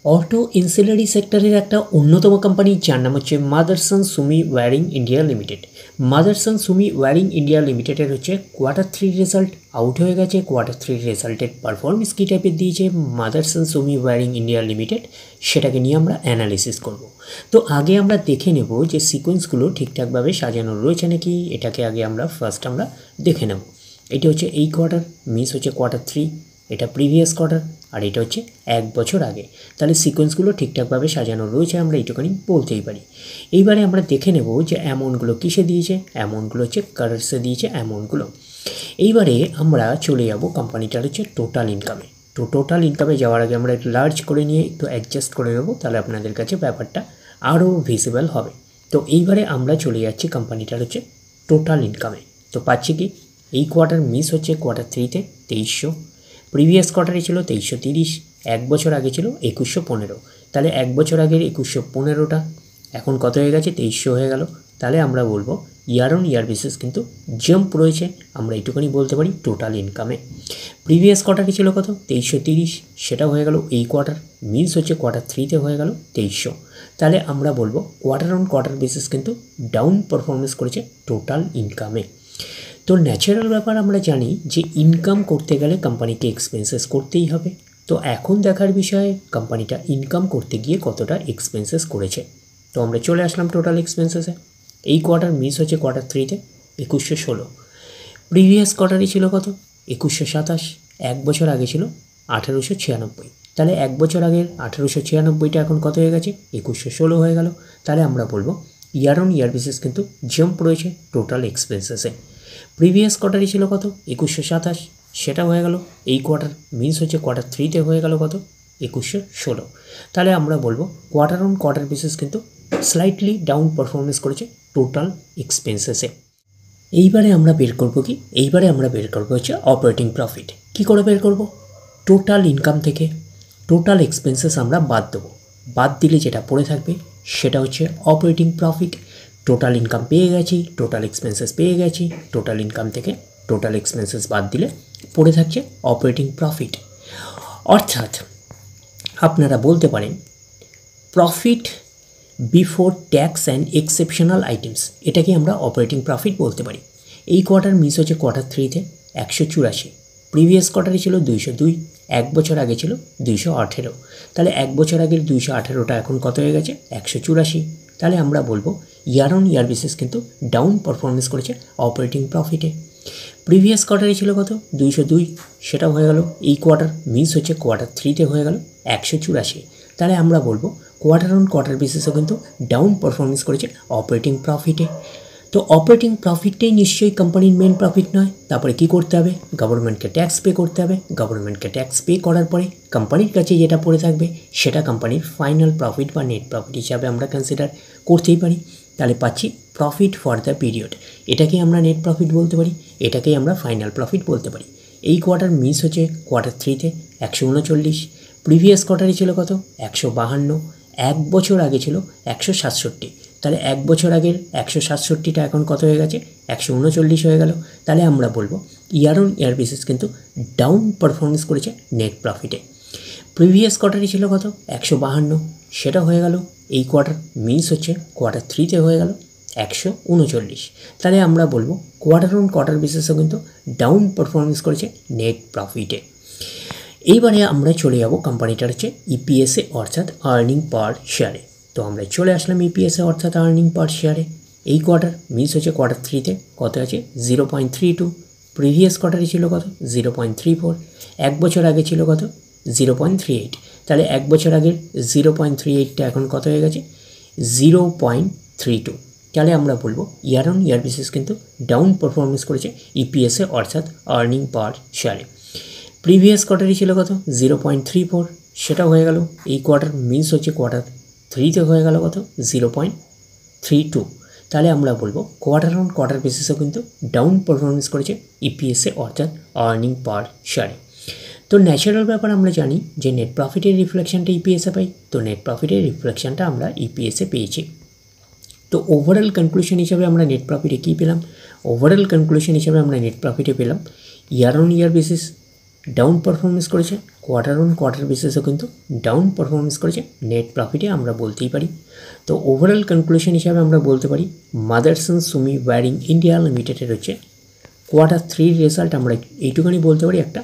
Auto ancillary সেক্টরের একটা অন্যতম কোম্পানি যার নাম হচ্ছে Motherson Sumi wiring India limited. Motherson Sumi wiring India লিমিটেডের হচ্ছে Q3 রেজাল্ট আউট হয়ে গেছে। Q3 রেজাল্টের পারফরমেন্স কী টাইপের দিয়েছে Motherson Sumi wiring India limited, সেটাকে নিয়ে আমরা অ্যানালিসিস করব। তো আগে আমরা দেখে নেব যে সিকোয়েন্সগুলো ঠিকঠাকভাবে সাজানো রয়েছে নাকি, এটাকে আগে আমরা ফার্স্ট দেখে নেব। এটা হচ্ছে এই কোয়ার্টার, মিস হচ্ছে Q3, এটা প্রিভিয়াস কোয়ার্টার, আর এটা হচ্ছে 1 বছর আগে। তাহলে সিকোয়েন্সগুলো ঠিকঠাকভাবে সাজানো রয়েছে, আমরা এইটুখানি বলতেই পারি। এইবারে আমরা দেখে নেব যে অ্যামাউন্টগুলো কিসে দিয়েছে। অ্যামাউন্টগুলো হচ্ছে কারেন্সে দিয়েছে অ্যামাউন্টগুলো। এইবারে আমরা চলে যাব কোম্পানিটার হচ্ছে টোটাল ইনকামে। তো টোটাল ইনকামে যাওয়ার আগে আমরা একটু লার্জ করে নিয়ে একটু অ্যাডজাস্ট করে নেব, তাহলে আপনাদের কাছে ব্যাপারটা আরও ভিজিবল হবে। তো এইবারে আমরা চলে যাচ্ছি কোম্পানিটার হচ্ছে টোটাল ইনকামে। তো পাচ্ছি কি, এই কোয়ার্টার মিস হচ্ছে Q3-তে 2300, প্রিভিয়াস কোয়ার্টারে ছিল 2330, 1 বছর আগে ছিল 2115। তাহলে 1 বছর আগের 2115টা এখন কত হয়ে গেছে, 2300 হয়ে গেল। তাহলে আমরা বলবো ইয়ার অন ইয়ার বেসিস কিন্তু জাম্প রয়েছে, আমরা এইটুকুনি বলতে পারি টোটাল ইনকামে। প্রিভিয়াস কোয়ার্টারে ছিল কত, 2330, সেটা হয়ে গেল এই কোয়ার্টার, মিনস হচ্ছে Q3-তে হয়ে গেল 2300। তাহলে আমরা বলবো কোয়ার্টার অন কোয়ার্টার বেসিস কিন্তু ডাউন পারফরমেন্স করেছে টোটাল ইনকামে। তো ন্যাচারাল ব্যাপার, আমরা জানি যে ইনকাম করতে গেলে কোম্পানিকে এক্সপেন্সেস করতেই হবে। তো এখন দেখার বিষয় কোম্পানিটা ইনকাম করতে গিয়ে কতটা এক্সপেন্সেস করেছে। তো আমরা চলে আসলাম টোটাল এক্সপেন্সেসে। এই কোয়ার্টার মিস হচ্ছে Q3-তে 2116, প্রিভিয়াস কোয়ার্টারে ছিল কত, 2127, 1 বছর আগে ছিল 1896। তাহলে 1 বছর আগের 1896টা এখন কত হয়ে গেছে, 2116 হয়ে গেল। তাহলে আমরা বলবো ইয়ার অন ইয়ার বেসিস কিন্তু জাম্প রয়েছে টোটাল এক্সপেন্সেসে। প্রিভিয়াস কোয়ার্টারে ছিল কত, 2127, সেটা হয়ে গেল এই কোয়ার্টার, মিনস হচ্ছে Q3-তে হয়ে গেল কত, 2116। তাহলে আমরা বলবো কোয়ার্টার অন কোয়ার্টার বেসিস কিন্তু স্লাইটলি ডাউন পারফরমেন্স করেছে টোটাল এক্সপেন্সেসে। এইবারে আমরা বের করবো কি, এইবারে আমরা বের করবো হচ্ছে অপারেটিং প্রফিট। কী করে বের করব, টোটাল ইনকাম থেকে টোটাল এক্সপেন্সেস আমরা বাদ দেবো। বাদ দিলে যেটা পড়ে থাকবে সেটা হচ্ছে অপারেটিং প্রফিট। টোটাল ইনকাম পেয়ে গেছি, টোটাল এক্সপেন্সেস পেয়ে গেছি, টোটাল ইনকাম থেকে টোটাল এক্সপেন্সেস বাদ দিলে পড়ে থাকছে অপারেটিং প্রফিট। অর্থাৎ আপনারা বলতে পারেন profit before tax and exceptional items, এটাকে আমরা অপারেটিং প্রফিট বলতে পারি। এই কোয়ার্টার মিস হচ্ছে Q3-তে 184, প্রিভিয়াস কোয়ার্টারে ছিল 202, 1 বছর আগে ছিল 218। তাহলে 1 বছর আগের 218টা এখন কত হয়ে গেছে, 184। তাহলে আমরা বলবো ইয়ার অন ইয়ার বেসিস কিন্তু ডাউন পারফরমেন্স করেছে অপারেটিং প্রফিটে। প্রিভিয়াস কোয়ার্টারে ছিল কত, 202, সেটাও হয়ে গেল এই কোয়ার্টার, মিস হচ্ছে Q3-তে হয়ে গেল 184। তাহলে আমরা বলবো কোয়ার্টার অন কোয়ার্টার বেসিসও কিন্তু ডাউন পারফরমেন্স করেছে অপারেটিং প্রফিটে। তো অপারেটিং প্রফিটটাই নিশ্চয়ই কোম্পানির মেন প্রফিট নয়। তারপরে কি করতে হবে, গভর্নমেন্টকে ট্যাক্স পে করতে হবে। গভর্নমেন্টকে ট্যাক্স পে করার পরে কোম্পানির কাছে যেটা পড়ে থাকবে সেটা কোম্পানির ফাইনাল প্রফিট বা নেট প্রফিট হিসাবে আমরা কনসিডার করতেই পারি। তাহলে পাচ্ছি প্রফিট ফর দ্য পিরিয়ড, এটাকেই আমরা নেট প্রফিট বলতে পারি, এটাকেই আমরা ফাইনাল প্রফিট বলতে পারি। এই কোয়ার্টার মিস হচ্ছে Q3-তে 139, প্রিভিয়াস কোয়ার্টারে ছিল কত, 152, 1 বছর আগে ছিল 167। তাহলে 1 বছর আগের 167টা এখন কত হয়ে গেছে, 139 হয়ে গেল। তাহলে আমরা বলবো ইয়ার অন ইয়ার বেসিস কিন্তু ডাউন পারফরমেন্স করেছে নেট প্রফিটে। প্রিভিয়াস কোয়ার্টারে ছিল কত, 152, সেটা হয়ে গেল এই কোয়ার্টার, মিস হচ্ছে Q3-তে হয়ে গেল 139। তাহলে আমরা বলবো কোয়ার্টার অন কোয়ার্টার বেসিসও কিন্তু ডাউন পারফরমেন্স করেছে নেট প্রফিটে। এইবারে আমরা চলে যাব কোম্পানিটার হচ্ছে ইপিএসে অর্থাৎ আর্নিং পার শেয়ারে। তো আমরা চলে আসলাম ইপিএসে অর্থাৎ আর্নিং পার শেয়ারে। এই কোয়ার্টার মিস হচ্ছে Q3-তে কত আছে, 0.32, প্রিভিয়াস কোয়ার্টারে ছিল কত, 0.34, 1 বছর আগে ছিল কত, 0.38। তাহলে 1 বছর আগের 0.38টা এখন কত হয়ে গেছে, 0.32। তাহলে আমরা বলবো ইয়ার অন ইয়ার বেসিস কিন্তু ডাউন পারফরমেন্স করেছে ইপিএসে অর্থাৎ আর্নিং পার শেয়ারে। প্রিভিয়াস কোয়ার্টারে ছিল কত, 0.34, সেটা হয়ে গেল এই কোয়ার্টার, মিস হচ্ছে Q3-তে হয়ে গেল কত, 0.32। তাহলে আমরা বলবো কোয়ার্টার অন কোয়ার্টার বেসিসও কিন্তু ডাউন পারফরমেন্স করেছে ইপিএসে অর্থাৎ আর্নিং পার শেয়ারে। তো ন্যাচারাল ব্যাপার, আমরা জানি যে নেট প্রফিটের রিফ্লেকশনটা ইপিএসে পাই, তো নেট প্রফিটের রিফ্লেকশনটা আমরা ইপিএসে পেয়েছি। তো ওভারঅল কনক্লুশন হিসাবে আমরা নেট প্রফিটে কী পেলাম, ওভারঅল কনক্লুশন হিসাবে আমরা নেট প্রফিটে পেলাম year on year basis down performance করেছে, কোয়ার্টার অন কোয়ার্টার বেসিসও কিন্তু ডাউন পারফরমেন্স করেছে। নেট প্রফিটে আমরা বলতেই পারি। তো ওভারঅল কনক্লুশন হিসাবে আমরা বলতে পারি মাদারসন সুমি ওয়্যারিং ইন্ডিয়া লিমিটেডের হচ্ছে কোয়ার্টার 3 রেজাল্ট আমরা এইটুখানি বলতে পারি একটা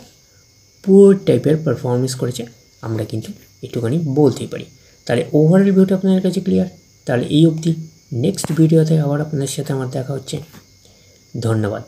পুয়ার টাইপের পারফরমেন্স করেছে, আমরা কিন্তু একটুখানি বলতেই পারি। তাহলে ওভারঅল ভিউটা আপনাদের কাছে ক্লিয়ার। তাহলে এই অবধি, নেক্সট ভিডিওতে আবার আপনাদের সাথে আমার দেখা হচ্ছে। ধন্যবাদ।